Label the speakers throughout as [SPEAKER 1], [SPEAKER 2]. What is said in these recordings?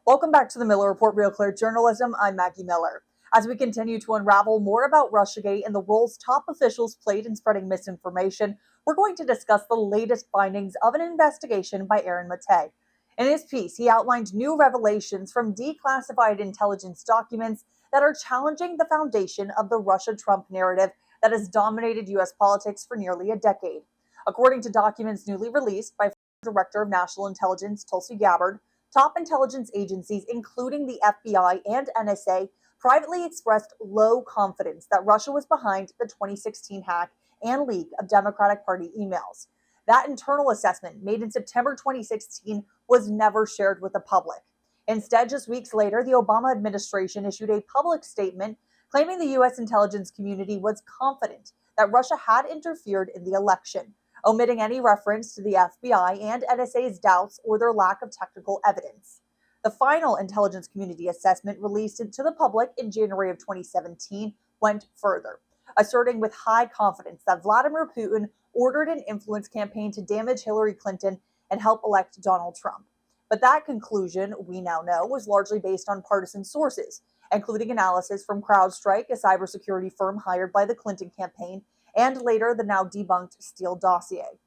[SPEAKER 1] Welcome back to the Miller Report, Real Clear Journalism. I'm Maggie Miller. As we continue to unravel more about Russiagate and the roles top officials played in spreading misinformation, we're going to discuss the latest findings of an investigation by Aaron Maté. In his piece, he outlined new revelations from declassified intelligence documents that are challenging the foundation of the Russia-Trump narrative that has dominated U.S. politics for nearly a decade. According to documents newly released by Director of National Intelligence Tulsi Gabbard, top intelligence agencies, including the FBI and NSA, privately expressed low confidence that Russia was behind the 2016 hack and leak of Democratic Party emails. That internal assessment, made in September 2016, was never shared with the public. Instead, just weeks later, the Obama administration issued a public statement claiming the U.S. intelligence community was confident that Russia had interfered in the election, omitting any reference to the FBI and NSA's doubts or their lack of technical evidence. The final intelligence community assessment released to the public in January of 2017 went further, asserting with high confidence that Vladimir Putin ordered an influence campaign to damage Hillary Clinton and help elect Donald Trump. But that conclusion, we now know, was largely based on partisan sources, including analysis from CrowdStrike, a cybersecurity firm hired by the Clinton campaign, and later the now debunked Steele dossier.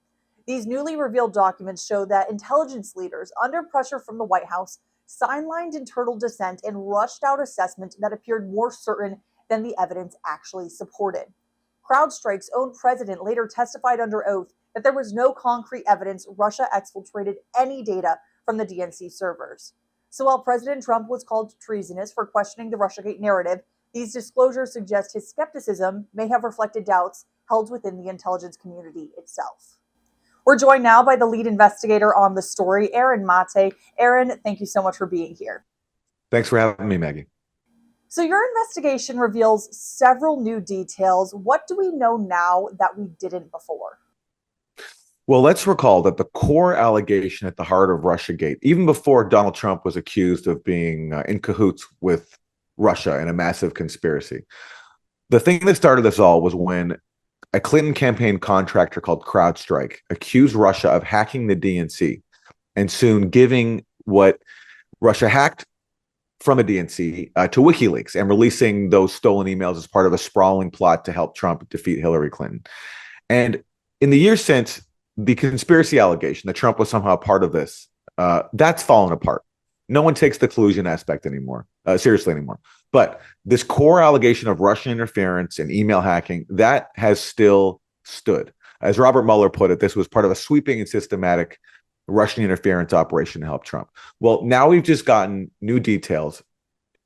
[SPEAKER 1] These newly revealed documents show that intelligence leaders, under pressure from the White House, sidelined internal dissent and rushed out assessment that appeared more certain than the evidence actually supported. CrowdStrike's own president later testified under oath that there was no concrete evidence Russia exfiltrated any data from the DNC servers. So while President Trump was called treasonous for questioning the Russiagate narrative, these disclosures suggest his skepticism may have reflected doubts held within the intelligence community itself. We're joined now by the lead investigator on the story, Aaron Maté. Aaron, thank you so much for being here.
[SPEAKER 2] Thanks for having me, Maggie.
[SPEAKER 1] So your investigation reveals several new details. What do we know now that we didn't before?
[SPEAKER 2] Well, let's recall that the core allegation at the heart of Russiagate, even before Donald Trump was accused of being in cahoots with Russia in a massive conspiracy, the thing that started this all was when a Clinton campaign contractor called CrowdStrike accused Russia of hacking the DNC and soon giving what Russia hacked from a DNC to WikiLeaks and releasing those stolen emails as part of a sprawling plot to help Trump defeat Hillary Clinton. And in the years since, the conspiracy allegation that Trump was somehow part of this, that's fallen apart. No one takes the collusion aspect seriously anymore. But this core allegation of Russian interference and email hacking, that has still stood. As Robert Mueller put it, this was part of a sweeping and systematic Russian interference operation to help Trump. Well, now we've just gotten new details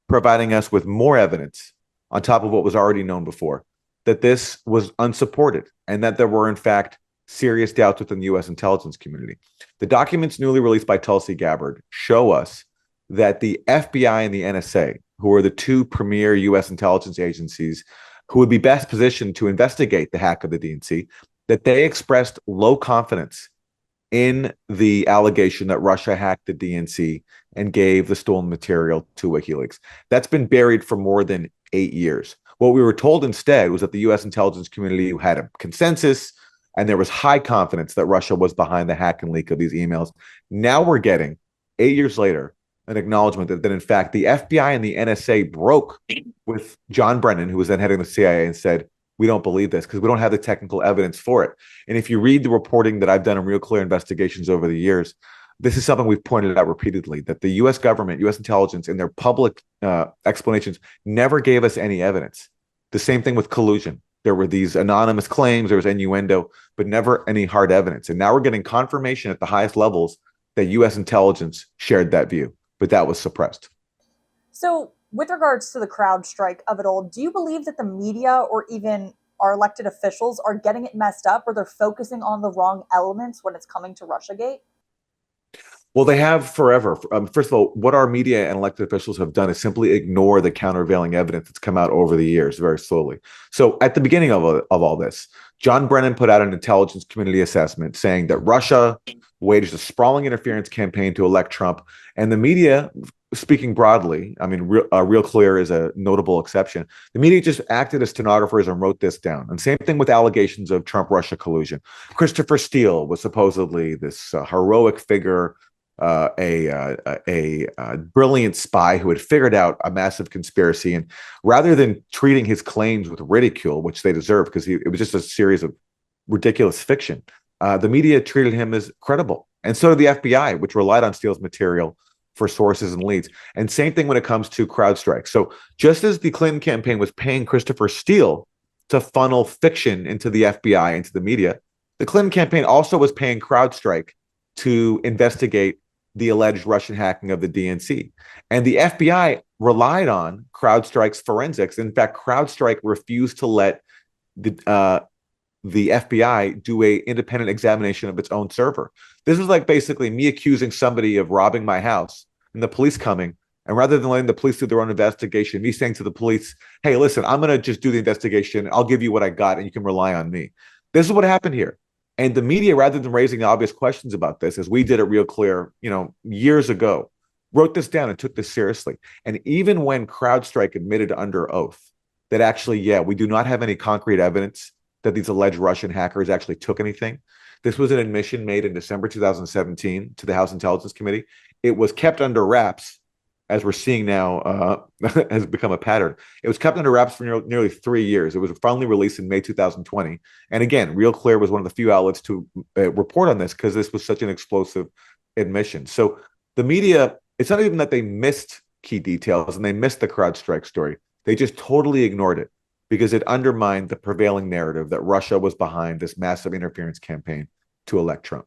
[SPEAKER 2] providing us with more evidence on top of what was already known before, that this was unsupported and that there were, in fact, serious doubts within the U.S. intelligence community. The documents newly released by Tulsi Gabbard show us that the FBI and the NSA, who are the two premier U.S. intelligence agencies who would be best positioned to investigate the hack of the DNC, that they expressed low confidence in the allegation that Russia hacked the DNC and gave the stolen material to WikiLeaks. That's been buried for more than 8 years. What we were told instead was that the U.S. intelligence community had a consensus and there was high confidence that Russia was behind the hack and leak of these emails. Now we're getting, 8 years later, an acknowledgement that in fact the FBI and the NSA broke with John Brennan, who was then heading the CIA, and said, we don't believe this because we don't have the technical evidence for it. And if you read the reporting that I've done in Real Clear investigations over the years, this is something we've pointed out repeatedly, that the U.S. government, U.S. intelligence, in their public explanations never gave us any evidence. The same thing with collusion. There were these anonymous claims, there was innuendo, but never any hard evidence. And now we're getting confirmation at the highest levels that U.S. intelligence shared that view, but that was suppressed.
[SPEAKER 1] So with regards to the CrowdStrike of it all, do you believe that the media or even our elected officials are getting it messed up, or they're focusing on the wrong elements when it's coming to Russiagate?
[SPEAKER 2] Well, they have forever. First of all, what our media and elected officials have done is simply ignore the countervailing evidence that's come out over the years very slowly. So at the beginning of all this, John Brennan put out an intelligence community assessment saying that Russia waged a sprawling interference campaign to elect Trump. And the media, speaking broadly, I mean, Real Clear is a notable exception. The media just acted as stenographers and wrote this down. And same thing with allegations of Trump-Russia collusion. Christopher Steele was supposedly this heroic figure a brilliant spy who had figured out a massive conspiracy. And rather than treating his claims with ridicule, which they deserve because it was just a series of ridiculous fiction, the media treated him as credible. And so did the FBI, which relied on Steele's material for sources and leads. And same thing when it comes to CrowdStrike. So just as the Clinton campaign was paying Christopher Steele to funnel fiction into the FBI, into the media, the Clinton campaign also was paying CrowdStrike to investigate the alleged Russian hacking of the DNC. And the FBI relied on CrowdStrike's forensics. In fact, CrowdStrike refused to let the FBI do a independent examination of its own server. This was like basically me accusing somebody of robbing my house and the police coming. And rather than letting the police do their own investigation, me saying to the police, hey, listen, I'm going to just do the investigation. I'll give you what I got and you can rely on me. This is what happened here. And the media, rather than raising the obvious questions about this, as we did at Real Clear, years ago, wrote this down and took this seriously. And even when CrowdStrike admitted under oath that actually, yeah, we do not have any concrete evidence that these alleged Russian hackers actually took anything. This was an admission made in December 2017 to the House Intelligence Committee. It was kept under wraps, as we're seeing now, has become a pattern. It was kept under wraps for nearly 3 years. It was finally released in May 2020. And again, Real Clear was one of the few outlets to report on this because this was such an explosive admission. So the media, it's not even that they missed key details and they missed the CrowdStrike story. They just totally ignored it because it undermined the prevailing narrative that Russia was behind this massive interference campaign to elect Trump.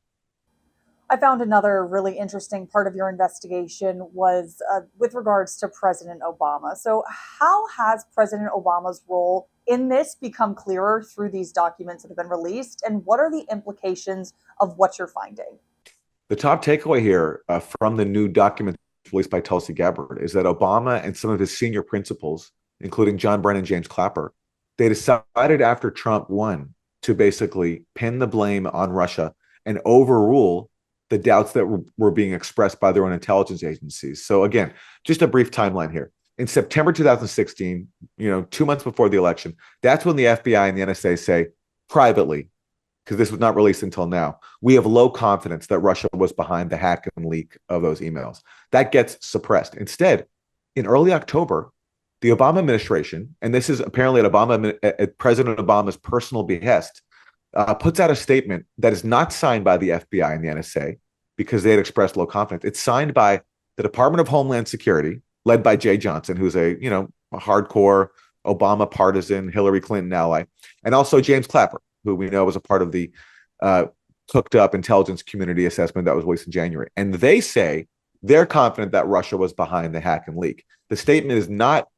[SPEAKER 1] I found another really interesting part of your investigation was with regards to President Obama. So, how has President Obama's role in this become clearer through these documents that have been released? And what are the implications of what you're finding?
[SPEAKER 2] The top takeaway here from the new documents released by Tulsi Gabbard is that Obama and some of his senior principals, including John Brennan and James Clapper, they decided after Trump won to basically pin the blame on Russia and overrule the doubts that were being expressed by their own intelligence agencies. So again, just a brief timeline here. In September 2016, 2 months before the election, that's when the FBI and the NSA say privately, because this was not released until now, we have low confidence that Russia was behind the hack and leak of those emails. That gets suppressed. Instead, in early October, the Obama administration, and this is apparently at President Obama's personal behest, puts out a statement that is not signed by the FBI and the NSA because they had expressed low confidence. It's signed by the Department of Homeland Security, led by Jay Johnson, who's a hardcore Obama partisan, Hillary Clinton ally, and also James Clapper, who we know was a part of the cooked up intelligence community assessment that was released in January. And they say they're confident that Russia was behind the hack and leak. The statement is not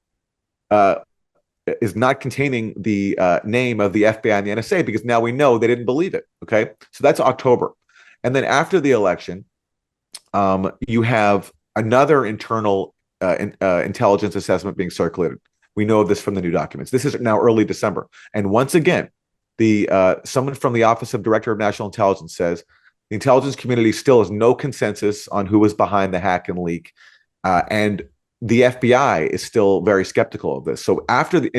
[SPEAKER 2] containing the name of the FBI and the NSA because now we know they didn't believe it. Okay, so that's October. And then after the election, you have another internal intelligence assessment being circulated. We know of this from the new documents. This is now early December. And once again, someone from the Office of Director of National Intelligence says the intelligence community still has no consensus on who was behind the hack and leak. And the FBI is still very skeptical of this. So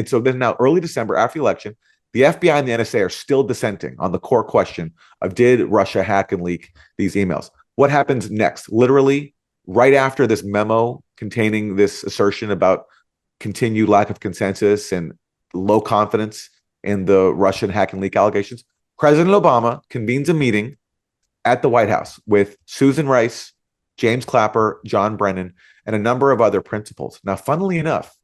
[SPEAKER 2] so then now early December, after the election, the FBI and the NSA are still dissenting on the core question of did Russia hack and leak these emails? What happens next? Literally, right after this memo containing this assertion about continued lack of consensus and low confidence in the Russian hack and leak allegations, President Obama convenes a meeting at the White House with Susan Rice, James Clapper, John Brennan, and a number of other principals. Now, funnily enough,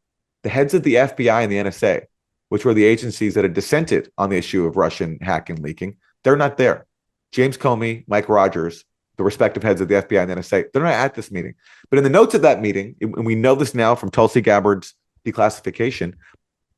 [SPEAKER 2] the heads of the FBI and the NSA, which were the agencies that had dissented on the issue of Russian hack and leaking, they're not there. James Comey, Mike Rogers, the respective heads of the FBI and the NSA, they're not at this meeting. But in the notes of that meeting, and we know this now from Tulsi Gabbard's declassification,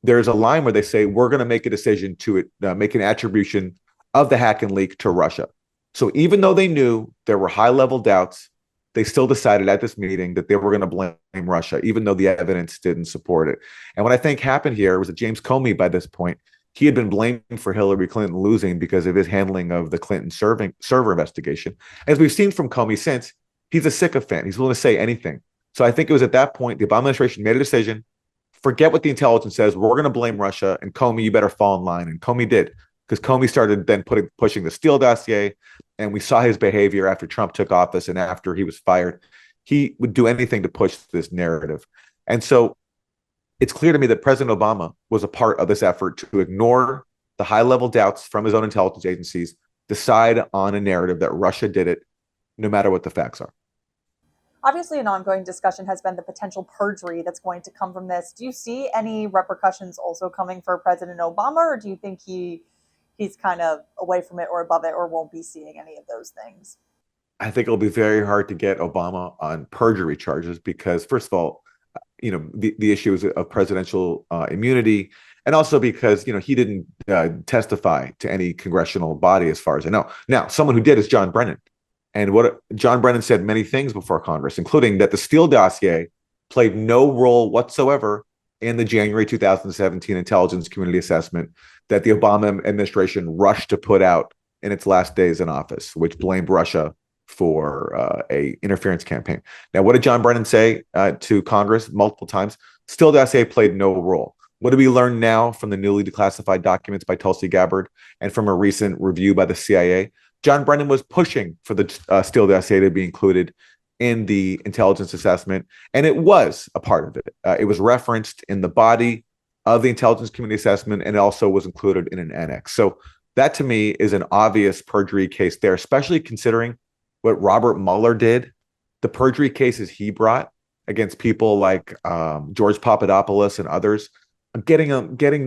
[SPEAKER 2] there's a line where they say, we're going to make a decision to make an attribution of the hack and leak to Russia. So even though they knew there were high-level doubts, they still decided at this meeting that they were going to blame Russia, even though the evidence didn't support it. And what I think happened here was that James Comey, by this point, he had been blamed for Hillary Clinton losing because of his handling of the Clinton server investigation. As we've seen from Comey since, he's a sycophant. He's willing to say anything. So I think it was at that point the Obama administration made a decision, forget what the intelligence says, we're going to blame Russia, and Comey, you better fall in line. And Comey did, because Comey started then pushing the Steele dossier, and we saw his behavior after Trump took office and after he was fired. He would do anything to push this narrative. And so it's clear to me that President Obama was a part of this effort to ignore the high-level doubts from his own intelligence agencies, decide on a narrative that Russia did it, no matter what the facts are.
[SPEAKER 1] Obviously, an ongoing discussion has been the potential perjury that's going to come from this. Do you see any repercussions also coming for President Obama, or do you think he's kind of away from it or above it, or won't be seeing any of those things?
[SPEAKER 2] I think it'll be very hard to get Obama on perjury charges because, first of all, the issues of presidential immunity, and also because he didn't testify to any congressional body, as far as I know. Now, someone who did is John Brennan, and what John Brennan said many things before Congress, including that the Steele dossier played no role whatsoever in the January 2017 intelligence community assessment that the Obama administration rushed to put out in its last days in office, which blamed Russia for a interference campaign. Now, what did John Brennan say to Congress multiple times? Steele dossier played no role. What do we learn now from the newly declassified documents by Tulsi Gabbard and from a recent review by the CIA? John Brennan was pushing for the Steele dossier to be included in the intelligence assessment, and it was a part of it. It was referenced in the body of the intelligence community assessment, and it also was included in an annex. So that, to me, is an obvious perjury case there, especially considering what Robert Mueller did, the perjury cases he brought against people like George Papadopoulos and others, getting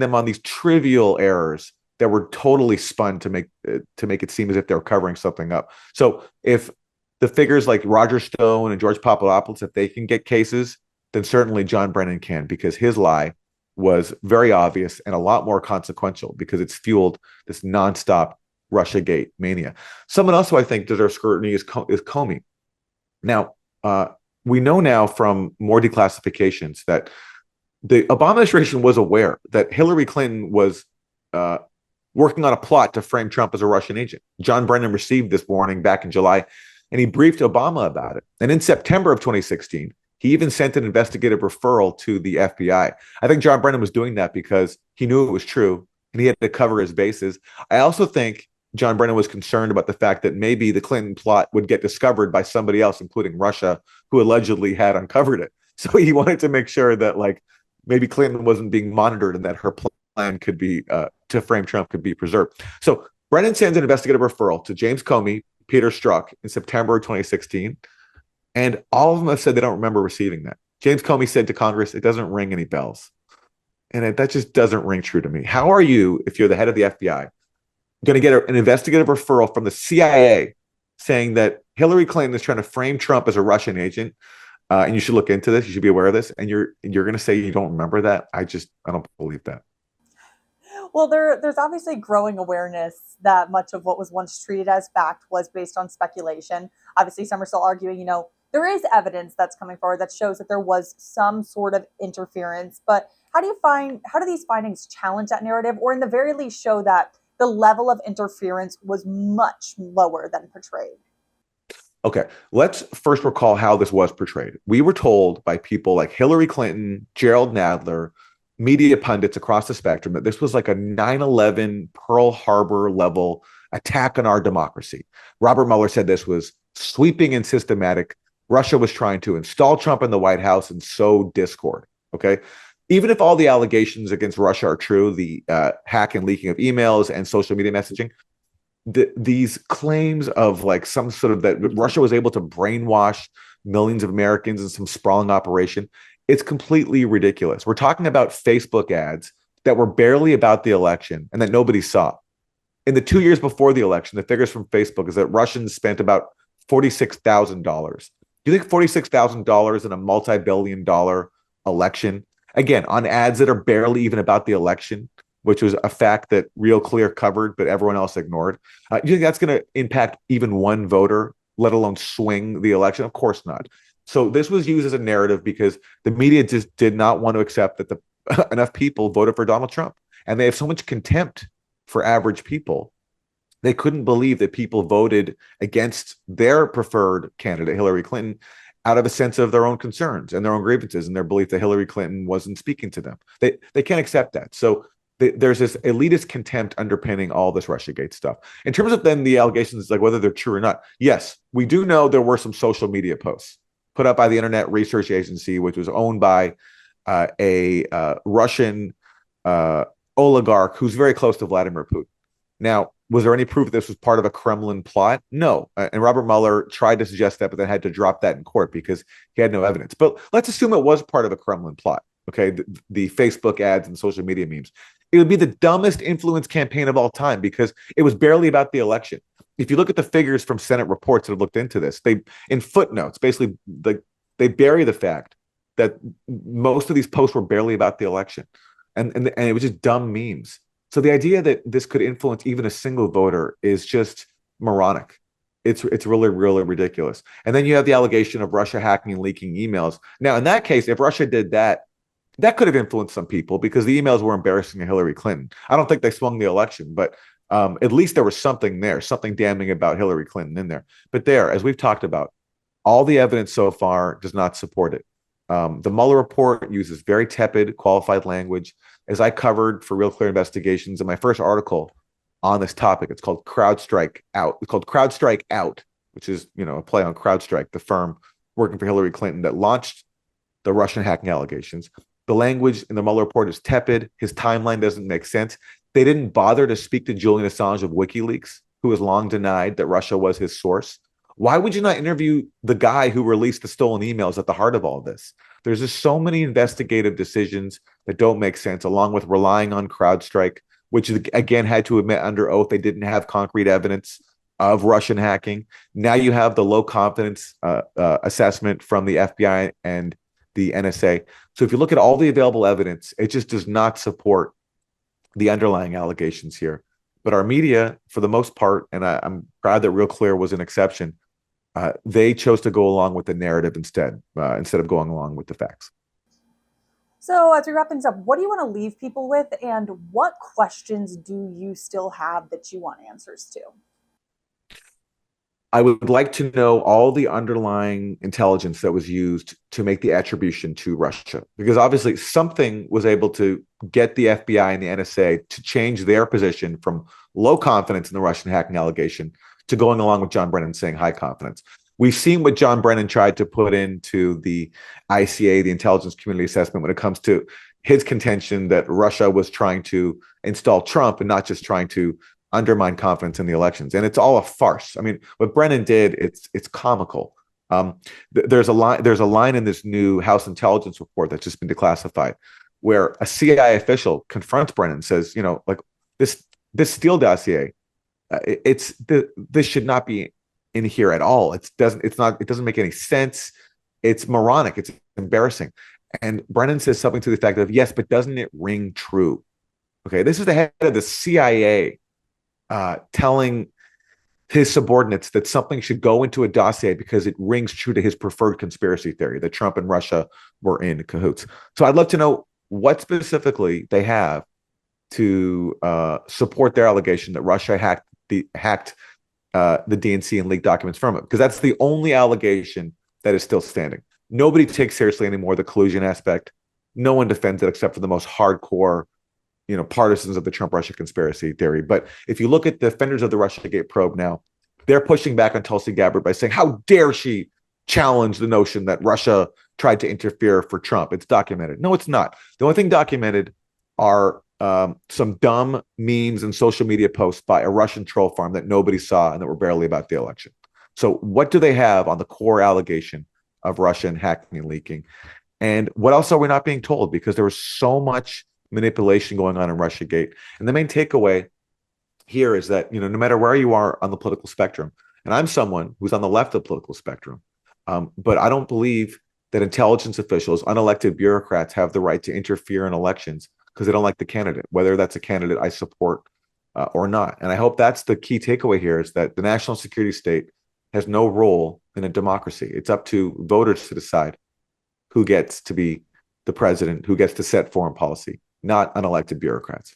[SPEAKER 2] them on these trivial errors that were totally spun to make it seem as if they were covering something up. So if the figures like Roger Stone and George Papadopoulos, if they can get cases, then certainly John Brennan can, because his lie was very obvious and a lot more consequential because it's fueled this nonstop Russiagate mania. Someone else who I think deserves scrutiny is Comey. Now, we know now from more declassifications that the Obama administration was aware that Hillary Clinton was working on a plot to frame Trump as a Russian agent. John Brennan received this warning back in July, and he briefed Obama about it. And in September of 2016, he even sent an investigative referral to the FBI. I think John Brennan was doing that because he knew it was true and he had to cover his bases. I also think John Brennan was concerned about the fact that maybe the Clinton plot would get discovered by somebody else, including Russia, who allegedly had uncovered it. So he wanted to make sure that maybe Clinton wasn't being monitored and that her plan could be to frame Trump could be preserved. So Brennan sends an investigative referral to James Comey, Peter Strzok in September of 2016. And all of them have said they don't remember receiving that. James Comey said to Congress, it doesn't ring any bells. And that just doesn't ring true to me. How are you, if you're the head of the FBI, going to get an investigative referral from the CIA saying that Hillary Clinton is trying to frame Trump as a Russian agent, and you should look into this, you should be aware of this, and you're going to say you don't remember that? I don't believe that.
[SPEAKER 1] Well, there's obviously growing awareness that much of what was once treated as fact was based on speculation. Obviously, some are still arguing, there is evidence that's coming forward that shows that there was some sort of interference. But how do these findings challenge that narrative, or in the very least show that the level of interference was much lower than portrayed?
[SPEAKER 2] Okay, let's first recall how this was portrayed. We were told by people like Hillary Clinton, Gerald Nadler, media pundits across the spectrum that this was like a 9/11 Pearl Harbor level attack on our democracy. Robert Mueller said this was sweeping and systematic. Russia was trying to install Trump in the White House and sow discord. Okay, even if all the allegations against Russia are true, the hack and leaking of emails and social media messaging, these claims of some sort of that Russia was able to brainwash millions of Americans in some sprawling operation, it's completely ridiculous. We're talking about Facebook ads that were barely about the election and that nobody saw. In the 2 years before the election, the figures from Facebook is that Russians spent about $46,000. Do you think $46,000 in a multi-billion-dollar election, again, on ads that are barely even about the election, which was a fact that Real Clear covered, but everyone else ignored? Do you think that's going to impact even one voter, let alone swing the election? Of course not. So this was used as a narrative because the media just did not want to accept that enough people voted for Donald Trump. And they have so much contempt for average people. They couldn't believe that people voted against their preferred candidate, Hillary Clinton, out of a sense of their own concerns and their own grievances and their belief that Hillary Clinton wasn't speaking to them. They can't accept that. So there's this elitist contempt underpinning all this Russiagate stuff. In terms of then the allegations, like whether they're true or not, yes, we do know there were some social media posts put up by the Internet Research Agency, which was owned by a Russian oligarch who's very close to Vladimir Putin. Now, was there any proof this was part of a Kremlin plot? No. And Robert Mueller tried to suggest that, but then had to drop that in court because he had no evidence. But let's assume it was part of a Kremlin plot. Okay, the Facebook ads and social media memes. It would be the dumbest influence campaign of all time because it was barely about the election. If you look at the figures from Senate reports that have looked into this, they in footnotes basically they bury the fact that most of these posts were barely about the election, and it was just dumb memes. So the idea that this could influence even a single voter is just moronic. It's really, really ridiculous. And then you have the allegation of Russia hacking and leaking emails. Now, in that case, if Russia did that, that could have influenced some people because the emails were embarrassing to Hillary Clinton. I don't think they swung the election, but at least there was something there, something damning about Hillary Clinton in there. But there, as we've talked about, all the evidence so far does not support it. The Mueller report uses very tepid, qualified language. As I covered for Real Clear Investigations in my first article on this topic, it's called CrowdStrike Out. It's called CrowdStrike Out, which is, a play on CrowdStrike, the firm working for Hillary Clinton that launched the Russian hacking allegations. The language in the Mueller report is tepid. His timeline doesn't make sense. They didn't bother to speak to Julian Assange of WikiLeaks, who has long denied that Russia was his source. Why would you not interview the guy who released the stolen emails at the heart of all this? There's just so many investigative decisions that don't make sense, along with relying on CrowdStrike, which again had to admit under oath they didn't have concrete evidence of Russian hacking. Now you have the low confidence assessment from the FBI and the NSA. So if you look at all the available evidence, it just does not support the underlying allegations here. But our media, for the most part, and I'm proud that Real Clear was an exception, they chose to go along with the narrative instead of going along with the facts.
[SPEAKER 1] So as we wrap things up, what do you want to leave people with, and what questions do you still have that you want answers to?
[SPEAKER 2] I would like to know all the underlying intelligence that was used to make the attribution to Russia, because obviously something was able to get the FBI and the NSA to change their position from low confidence in the Russian hacking allegation to going along with John Brennan saying high confidence. We've seen what John Brennan tried to put into the ICA, the Intelligence Community Assessment, when it comes to his contention that Russia was trying to install Trump and not just trying to undermine confidence in the elections. And it's all a farce. I mean, what Brennan did, it's comical. There's a line in this new House Intelligence report that's just been declassified, where a CIA official confronts Brennan and says, like this Steele dossier, this should not be in here at all. It doesn't make any sense. It's moronic. It's embarrassing. And Brennan says something to the effect of, yes, but doesn't it ring true? Okay, this is the head of the CIA telling his subordinates that something should go into a dossier because it rings true to his preferred conspiracy theory that Trump and Russia were in cahoots. So I'd love to know what specifically they have to support their allegation that Russia hacked the DNC and leaked documents from it, because that's the only allegation that is still standing. Nobody takes seriously anymore the collusion aspect. No one defends it except for the most hardcore partisans of the Trump-Russia conspiracy theory. But if you look at the defenders of the Russiagate probe now, they're pushing back on Tulsi Gabbard by saying, how dare she challenge the notion that Russia tried to interfere for Trump? It's documented. No, it's not. The only thing documented are some dumb memes and social media posts by a Russian troll farm that nobody saw and that were barely about the election. So what do they have on the core allegation of Russian hacking and leaking? And what else are we not being told? Because there was so much manipulation going on in Russiagate. And the main takeaway here is that, no matter where you are on the political spectrum, and I'm someone who's on the left of the political spectrum, but I don't believe that intelligence officials, unelected bureaucrats, have the right to interfere in elections because they don't like the candidate, whether that's a candidate I support or not. And I hope that's the key takeaway here, is that the national security state has no role in a democracy. It's up to voters to decide who gets to be the president, who gets to set foreign policy, not unelected bureaucrats.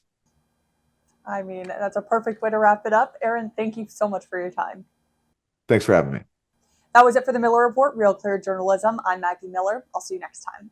[SPEAKER 1] I mean, that's a perfect way to wrap it up. Aaron, thank you so much for your time.
[SPEAKER 2] Thanks for having me.
[SPEAKER 1] That was it for the Miller Report, Real Clear Journalism. I'm Maggie Miller. I'll see you next time.